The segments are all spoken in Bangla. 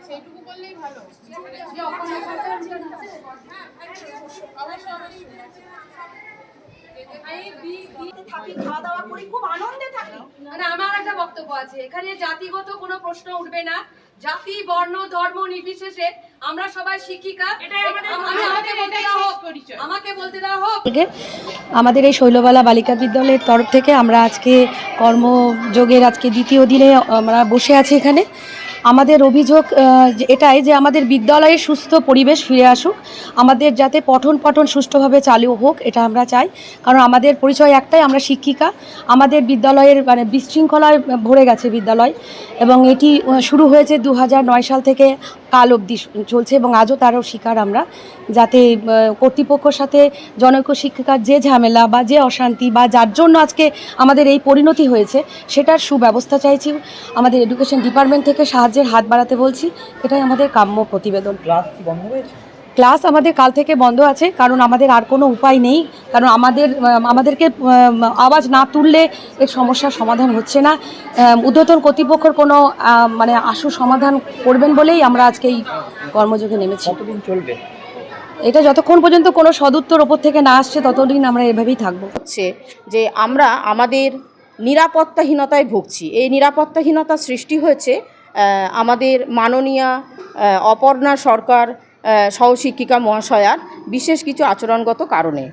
সেইটুকু বললেই ভালো। আমার একটা বক্তব্য আছে, এখানে জাতিগত কোনো প্রশ্ন উঠবে না। জাতি, বর্ণ, ধর্ম নির্বিশেষে আমরা সবাই শিক্ষিকা। আমাকে বলতে দেওয়া হোক। আমাদের এই শৈলবালা বালিকা বিদ্যালয়ের তরফ থেকে আমরা আজকে কর্মযোগের আজকে দ্বিতীয় দিনে আমরা বসে আছি এখানে। আমাদের অভিযোগ এটাই যে আমাদের বিদ্যালয়ে সুস্থ পরিবেশ ফিরে আসুক, আমাদের যাতে পঠন সুষ্ঠুভাবে চালু হোক, এটা আমরা চাই। কারণ আমাদের পরিচয় একটাই, আমরা শিক্ষিকা। আমাদের বিদ্যালয়ের বিশৃঙ্খলায় ভরে গেছে বিদ্যালয়, এবং এটি শুরু হয়েছে 2009 সাল থেকে কাল অবধি চলছে, এবং আজও তারও শিকার আমরা। যাতে কর্তৃপক্ষের সাথে জনৈক শিক্ষিকার যে ঝামেলা বা যে অশান্তি বা যার জন্য আজকে আমাদের এই পরিণতি হয়েছে, সেটার সুব্যবস্থা চাইছি। আমাদের এডুকেশন ডিপার্টমেন্ট থেকে সাহায্যের হাত বাড়াতে বলছি, এটাই আমাদের কাম্য প্রতিবেদন। ক্লাস আমাদের কাল থেকে বন্ধ আছে, কারণ আমাদের আর কোনো উপায় নেই। কারণ আমাদেরকে আওয়াজ না তুললে এর সমস্যার সমাধান হচ্ছে না। ঊর্ধ্বতন কর্তৃপক্ষের কোনো আশু সমাধান করবেন বলেই আমরা আজকে এই কর্মযোগে নেমেছি। কতদিন চলবে এটা? যতক্ষণ পর্যন্ত কোনো সদুত্তর ওপর থেকে না আসছে ততদিন আমরা এভাবেই থাকবো। হচ্ছে যে আমরা আমাদের নিরাপত্তাহীনতায় ভুগছি। এই নিরাপত্তাহীনতা সৃষ্টি হয়েছে আমাদের মাননীয়া অপর্ণা সরকার সহশিক্ষিকা মহাশয়ার বিশেষ কিছু আচরণগত কারণে।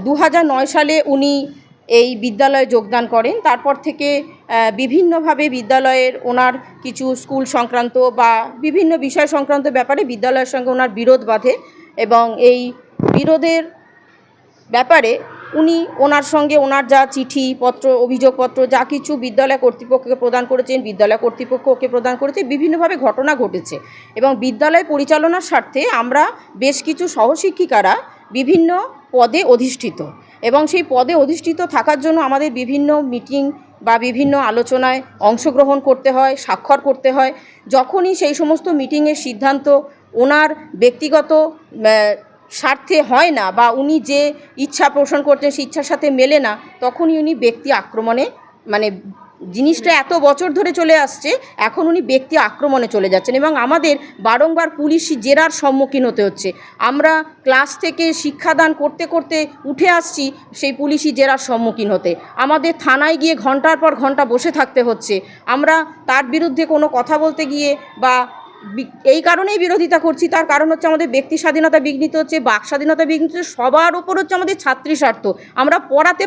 2009 সালে উনি এই বিদ্যালয়ে যোগদান করেন। তারপর থেকে বিভিন্নভাবে বিদ্যালয়ের ওনার কিছু স্কুল সংক্রান্ত বা বিভিন্ন বিষয় সংক্রান্ত ব্যাপারে বিদ্যালয়ের সঙ্গে ওনার বিরোধ বাধে, এবং এই বিরোধের ব্যাপারে উনি ওনার সঙ্গে ওনার যা চিঠিপত্র, অভিযোগপত্র যা কিছু বিদ্যালয় কর্তৃপক্ষকে প্রদান করেছেন, বিদ্যালয় কর্তৃপক্ষ ওকে প্রদান করেছে, বিভিন্নভাবে ঘটনা ঘটেছে। এবং বিদ্যালয় পরিচালনার স্বার্থে আমরা বেশ কিছু সহশিক্ষিকারা বিভিন্ন পদে অধিষ্ঠিত, এবং সেই পদে অধিষ্ঠিত থাকার জন্য আমাদের বিভিন্ন মিটিং বা বিভিন্ন আলোচনায় অংশগ্রহণ করতে হয়, স্বাক্ষর করতে হয়। যখনই সেই সমস্ত মিটিংয়ের সিদ্ধান্ত ওনার ব্যক্তিগত স্বার্থে হয় না, বা উনি যে ইচ্ছা পোষণ করছেন সেই ইচ্ছার সাথে মেলে না, তখনই উনি ব্যক্তি আক্রমণে, জিনিসটা এত বছর ধরে চলে আসছে, এখন উনি ব্যক্তি আক্রমণে চলে যাচ্ছেন, এবং আমাদের বারংবার পুলিশি জেরার সম্মুখীন হতে হচ্ছে। আমরা ক্লাস থেকে শিক্ষাদান করতে করতে উঠে আসছি সেই পুলিশি জেরার সম্মুখীন হতে, আমাদের থানায় গিয়ে ঘন্টার পর ঘন্টা বসে থাকতে হচ্ছে। আমরা তার বিরুদ্ধে কোনো কথা বলতে গিয়ে বা এই কারণেই বিরোধিতা করছি, তার কারণ হচ্ছে আমাদের ব্যক্তি স্বাধীনতা বিঘ্নিত হচ্ছে, বাক স্বাধীনতা বিঘ্নিত হচ্ছে, সবার ওপর হচ্ছে আমাদের ছাত্রী স্বার্থ। আমরা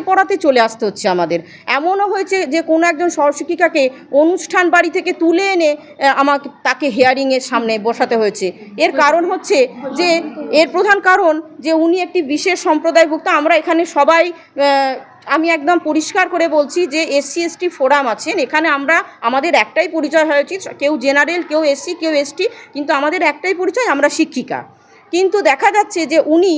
পড়াতে চলে আসতে হচ্ছে আমাদের। এমনও হয়েছে যে কোনো একজন সহশিক্ষিকাকে অনুষ্ঠান বাড়ি থেকে তুলে এনে তাকে হিয়ারিংয়ের সামনে বসাতে হয়েছে। এর কারণ হচ্ছে যে এর প্রধান কারণ যে উনি একটি বিশেষ সম্প্রদায়ভুক্ত। আমরা এখানে সবাই, আমি একদম পরিষ্কার করে বলছি যে SC ST ফোরাম আছেন, এখানে আমাদের একটাই পরিচয় হয়েছে, কেউ জেনারেল, কেউ SC, কেউ ST, কিন্তু আমাদের একটাই পরিচয়, আমরা শিক্ষিকা। কিন্তু দেখা যাচ্ছে যে উনি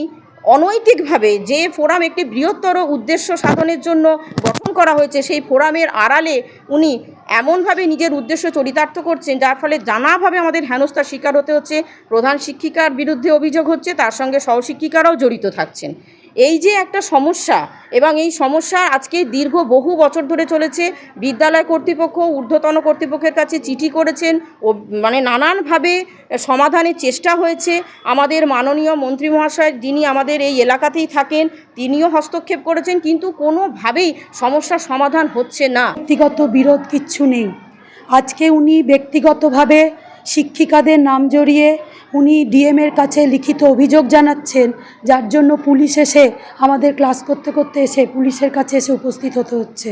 অনৈতিকভাবে, যে ফোরাম একটি বৃহত্তর উদ্দেশ্য সাধনের জন্য গঠন করা হয়েছে, সেই ফোরামের আড়ালে উনি এমনভাবে নিজের উদ্দেশ্য চরিতার্থ করছেন, যার ফলে নানাভাবে আমাদের হেনস্থার শিকার হতে হচ্ছে। প্রধান শিক্ষিকার বিরুদ্ধে অভিযোগ হচ্ছে, তার সঙ্গে সহশিক্ষিকারাও জড়িত থাকছেন। এই যে একটা সমস্যা, এবং এই সমস্যা আজকে দীর্ঘ বহু বছর ধরে চলেছে। বিদ্যালয় কর্তৃপক্ষ ঊর্ধ্বতন কর্তৃপক্ষের কাছে চিঠি করেছেন, ও নানানভাবে সমাধানের চেষ্টা হয়েছে। আমাদের মাননীয় মন্ত্রী মহাশয়, যিনি আমাদের এই এলাকাতেই থাকেন, তিনিও হস্তক্ষেপ করেছেন, কিন্তু কোনোভাবেই সমস্যার সমাধান হচ্ছে না। ব্যক্তিগত বিরোধ কিচ্ছু নেই। আজকে উনি ব্যক্তিগতভাবে শিক্ষিকাদের নাম জড়িয়ে উনি ডিএমের কাছে লিখিত অভিযোগ জানাচ্ছেন, যার জন্য পুলিশ এসে আমাদের ক্লাস করতে করতে এসে পুলিশের কাছে এসে উপস্থিত হতে হচ্ছে।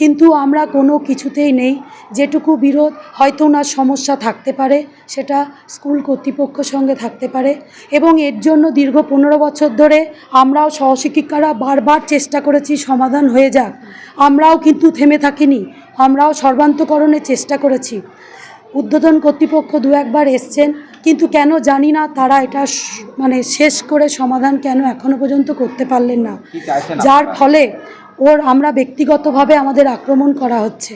কিন্তু আমরা কোনো কিছুতেই নেই। যেটুকু বিরোধ হয়তো ওনার সমস্যা থাকতে পারে, সেটা স্কুল কর্তৃপক্ষের সঙ্গে থাকতে পারে, এবং এর জন্য দীর্ঘ 15 বছর ধরে আমরাও সহশিক্ষিকারা বারবার চেষ্টা করেছি সমাধান হয়ে যাক। আমরাও কিন্তু থেমে থাকিনি, আমরাও সর্বান্তকরণের চেষ্টা করেছি। ঊর্ধ্বতন কর্তৃপক্ষ 2-1 এসছেন, কিন্তু কেন জানি না তারা এটা শেষ করে সমাধান কেন এখনও পর্যন্ত করতে পারলেন না, যার ফলে আমরা ব্যক্তিগতভাবে আমাদের আক্রমণ করা হচ্ছে।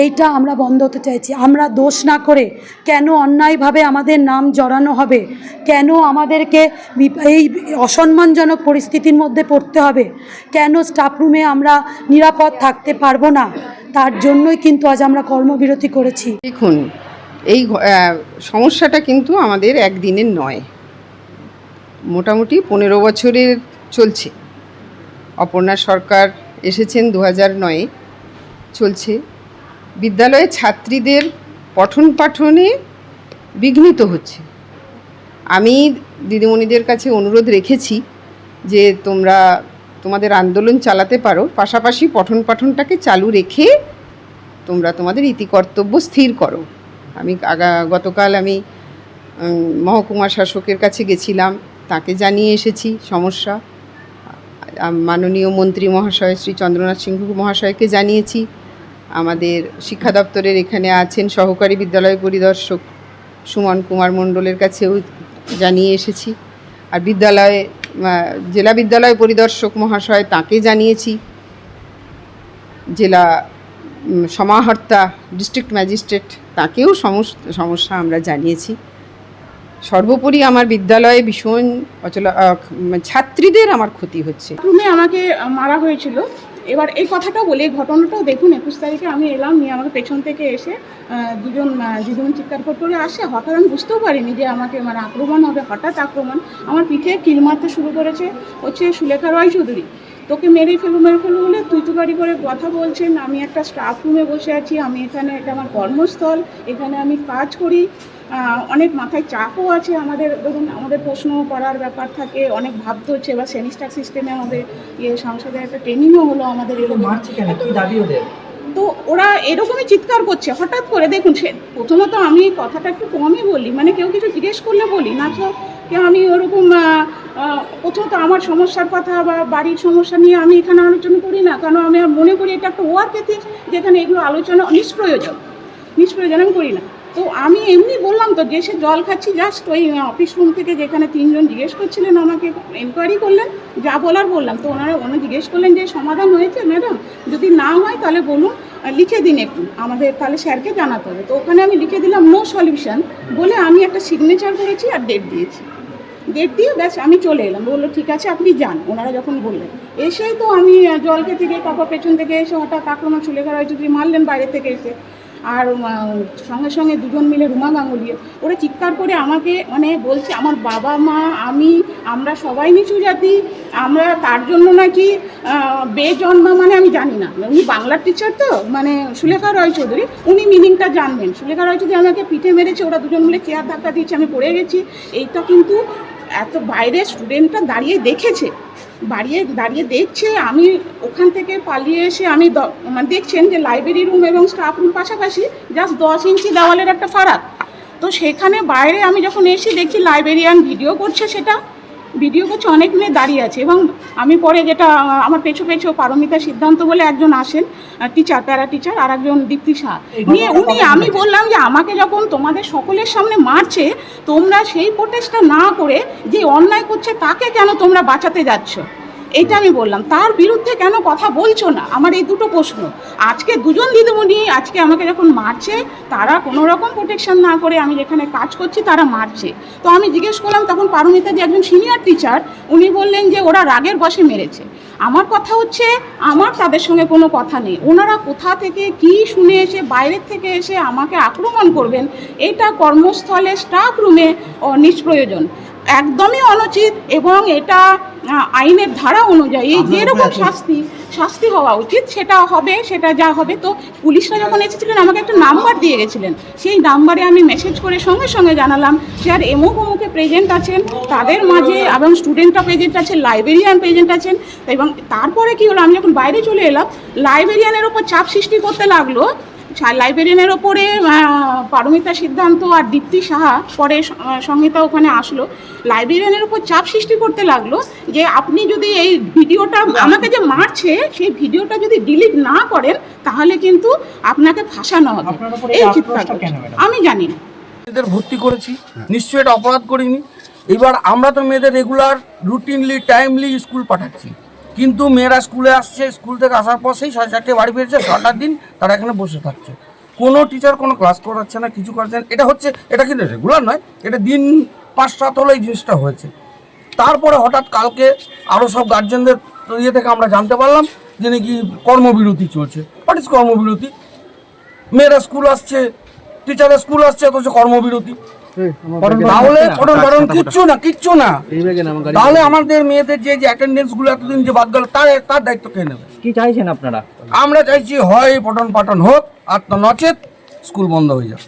এইটা আমরা বন্ধ হতে চাইছি। আমরা দোষ না করে কেন অন্যায়ভাবে আমাদের নাম জড়ানো হবে, কেন আমাদেরকে এই অসম্মানজনক পরিস্থিতির মধ্যে পড়তে হবে, কেন স্টাফ রুমে আমরা নিরাপদ থাকতে পারবো না, তার জন্যই কিন্তু আজ আমরা কর্মবিরতি করেছি। দেখুন, এই সমস্যাটা কিন্তু আমাদের একদিনের নয়, মোটামুটি 15 বছরের চলছে। অপর্ণা সরকার এসেছেন 2009-এ, চলছে। বিদ্যালয়ে ছাত্রীদের পঠন পাঠনে বিঘ্নিত হচ্ছে। আমি দিদিমণিদের কাছে অনুরোধ রেখেছি যে তোমরা তোমাদের আন্দোলন চালাতে পারো, পাশাপাশি পঠন পাঠনটাকে চালু রেখে তোমরা তোমাদের ইতিকর্তব্য স্থির করো। আমি গতকাল আমি মহকুমা শাসকের কাছে গেছিলাম, তাকে জানিয়ে এসেছি সমস্যা। মাননীয় মন্ত্রী মহাশয় শ্রী চন্দ্রনাথ সিংহ মহাশয়কে জানিয়েছি। আমাদের শিক্ষা দপ্তরের এখানে আছেন সহকারী বিদ্যালয় পরিদর্শক সুমন কুমার মণ্ডলের কাছেও জানিয়ে এসেছি। আর জেলা বিদ্যালয় পরিদর্শক মহাশয় তাকে জানিয়েছি। জেলা সমাহর্তা ডিস্ট্রিক্ট ম্যাজিস্ট্রেট তাকেও সমস্যা আমরা জানিয়েছি। সর্বোপরি আমার বিদ্যালয়ে ভীষণ ছাত্রীদের আমার ক্ষতি হচ্ছে। রুমে আমাকে মারা হয়েছিল। এবার এই কথাটা বলে ঘটনাটাও দেখুন, 21 তারিখে আমি এলাম, নিয়ে আমাকে পেছন থেকে এসে দুজন চিৎকার করে আসে। হঠাৎ আমি বুঝতেও পারিনি যে আমাকে আক্রমণ হবে, হঠাৎ আক্রমণ। আমার পিঠে কিল মারতে শুরু করেছে সুলেখা রায়চৌধুরী। তোকে মেরে ফেলু বলে তুই করে কথা বলছেন। আমি একটা স্টাফ রুমে বসে আছি, আমি এখানে, এটা আমার কর্মস্থল, এখানে আমি কাজ করি। অনেক মাথায় চাপও আছে। আমাদের প্রশ্ন করার ব্যাপার থাকে, অনেক ভাবতে হচ্ছে। এবার সেমিস্টার সিস্টেমে আমাদের সংসদে একটা ট্রেনিংও হলো আমাদের। তো ওরা এরকমই চিৎকার করছে হঠাৎ করে। দেখুন, প্রথমত আমি কথাটা একটু কমই বলি, কেউ কিছু জিজ্ঞেস করলে বলি না তো আমি ওরকম প্রথমত আমার সমস্যার কথা বা বাড়ির সমস্যা নিয়ে আমি এখানে আলোচনা করি না, কারণ আমি মনে করি এটা একটা ওয়ার্ক এথিক্স, যেখানে এগুলো আলোচনা নিষ্প্রয়োজন আমি করি না। তো আমি এমনি বললাম তো যে সে জল খাচ্ছি, জাস্ট ওই অফিস রুম থেকে যেখানে 3 জন জিজ্ঞেস করছিলেন, আমাকে এনকোয়ারি করলেন, যা বলার বললাম। তো ওনারা জিজ্ঞেস করলেন যে সমাধান হয়েছে ম্যাডাম, যদি না হয় তাহলে বলুন, লিখে দিন একটু, আমাদের তাহলে স্যারকে জানাতে হবে। তো ওখানে আমি লিখে দিলাম নো সলিউশন বলে আমি একটা সিগনেচার করেছি আর ডেট দিয়েছি। ডেট দিয়ে ব্যাস আমি চলে এলাম। বললো ঠিক আছে আপনি যান। ওনারা যখন বললেন, এসেই তো আমি জলকে থেকে তারপর পেছন থেকে এসে হঠাৎ আক্রমণ সুলেখা রায়চৌধুরী মারলেন বাইরে থেকে এসে। আর সঙ্গে সঙ্গে দুজন মিলে রুমা গাঙ্গুলি ওরা চিৎকার করে আমাকে বলছে আমার বাবা মা আমরা সবাই নিচু জাতি, আমরা তার জন্য নাকি বেজন্মা, আমি জানি না, উনি বাংলার টিচার তো সুলেখা রায়চৌধুরী, উনি মিনিংটা জানবেন। সুলেখা রায়চৌধুরী আমাকে পিঠে মেরেছে, ওরা দুজন মিলে চেয়ার ধাক্কা দিয়েছে, আমি পড়ে গেছি। এইটা কিন্তু এত বাইরে স্টুডেন্টরা দাঁড়িয়ে দেখেছে, দাঁড়িয়ে দেখছে। আমি ওখান থেকে পালিয়ে এসে আমি দেখছেন যে লাইব্রেরি রুম এবং স্টাফ রুম পাশাপাশি, জাস্ট 10 ইঞ্চি দেওয়ালের একটা ফারাক। তো সেখানে বাইরে আমি যখন এসে দেখছি লাইব্রেরিয়ান ভিডিও করছে, অনেক মেয়ে দাঁড়িয়ে আছে। এবং আমি পরে যেটা আমার পেছু পারমিতা সিদ্ধান্ত বলে একজন আসেন টিচার, প্যারা টিচার, আর একজন দীপ্তি শাহ নিয়ে আমি বললাম যে আমাকে যখন তোমাদের সকলের সামনে মারছে, তোমরা সেই প্রোটেস্টটা না করে যে অন্যায় করছে তাকে কেন তোমরা বাঁচাতে যাচ্ছ, এটা আমি বললাম। তার বিরুদ্ধে কেন কথা বলছো না, আমার এই দুটো প্রশ্ন। আজকে দুজন দিদিমণি আজকে আমাকে যখন মারছে, তারা কোনো রকম প্রোটেকশন না করে আমি যেখানে কাজ করছি তারা মারছে। তো আমি জিজ্ঞেস করলাম, তখন পারমিতা যে একজন সিনিয়র টিচার, উনি বললেন যে ওরা রাগের বশে মেরেছে। আমার কথা হচ্ছে, আমার তাদের সঙ্গে কোনো কথা নেই। ওনারা কোথা থেকে কি শুনে এসে বাইরের থেকে এসে আমাকে আক্রমণ করবেন, এটা কর্মস্থলে স্টাফ রুমে নিষ্প্রয়োজন, একদমই অনুচিত। এবং এটা আইনের ধারা অনুযায়ী যেরকম শাস্তি হওয়া উচিত সেটা হবে, সেটা যা হবে। তো পুলিশরা যখন এসেছিলেন আমাকে একটা নাম্বার দিয়ে গেছিলেন, সেই নাম্বারে আমি মেসেজ করে সঙ্গে সঙ্গে জানালাম স্যার এমুক অমুকে প্রেজেন্ট আছেন, তাদের মাঝে এবং স্টুডেন্টরা প্রেজেন্ট আছেন, লাইব্রেরিয়ান প্রেজেন্ট আছেন। এবং তারপরে কি হলো, আমি যখন বাইরে চলে এলাম, লাইব্রেরিয়ানের ওপর চাপ সৃষ্টি করতে লাগলো। লাইব্রেরিয়ানের ওপরে পারমিতা সিদ্ধান্ত আর দীপ্তি সাহা, পরে সংহিতা ওখানে আসলো, লাইব্রেরিয়ানের উপর চাপ সৃষ্টি করতে লাগলো যে আপনি যদি এই ভিডিওটা, আমাকে যে মারছে সেই ভিডিওটা যদি ডিলিট না করেন তাহলে কিন্তু আপনাকে ফাঁসানো হবে। এই চিৎকার আমি জানি না। মেয়েদের ভর্তি করেছি, নিশ্চয়ই এটা অপরাধ করিনি। এবার আমরা তো মেয়েদের রেগুলার রুটিনলি টাইমলি স্কুল পাঠাচ্ছি, কিন্তু মেয়েরা স্কুলে আসছে, স্কুল থেকে আসার পর সেই 4:30 বাড়ি ফিরছে, 6টার দিন তারা এখানে বসে থাকছে। কোনো টিচার কোনো ক্লাস করাচ্ছে না, কিছু করছে না। এটা কিন্তু রেগুলার নয়, এটা দিন 5-7 হলো এই জিনিসটা হয়েছে। তারপরে হঠাৎ কালকে আরও সব গার্জেনদের ইয়ে থেকে আমরা জানতে পারলাম যে নাকি কর্মবিরতি চলছে। হোয়াট ইজ কর্মবিরতি? মেয়েরা স্কুল আসছে, টিচাররা স্কুল আসছে, অথচ কর্মবিরতি। তাহলে পঠন কিচ্ছু না। তাহলে আমাদের মেয়েদের যে অ্যাটেন্ডেন্স গুলো এতদিন যে বাদ গেল, তার দায়িত্ব কে নেবে? কি চাইছেন আপনারা? আমরা চাইছি হয় পঠন পাঠন হোক, আর নচেত স্কুল বন্ধ হয়ে যাক।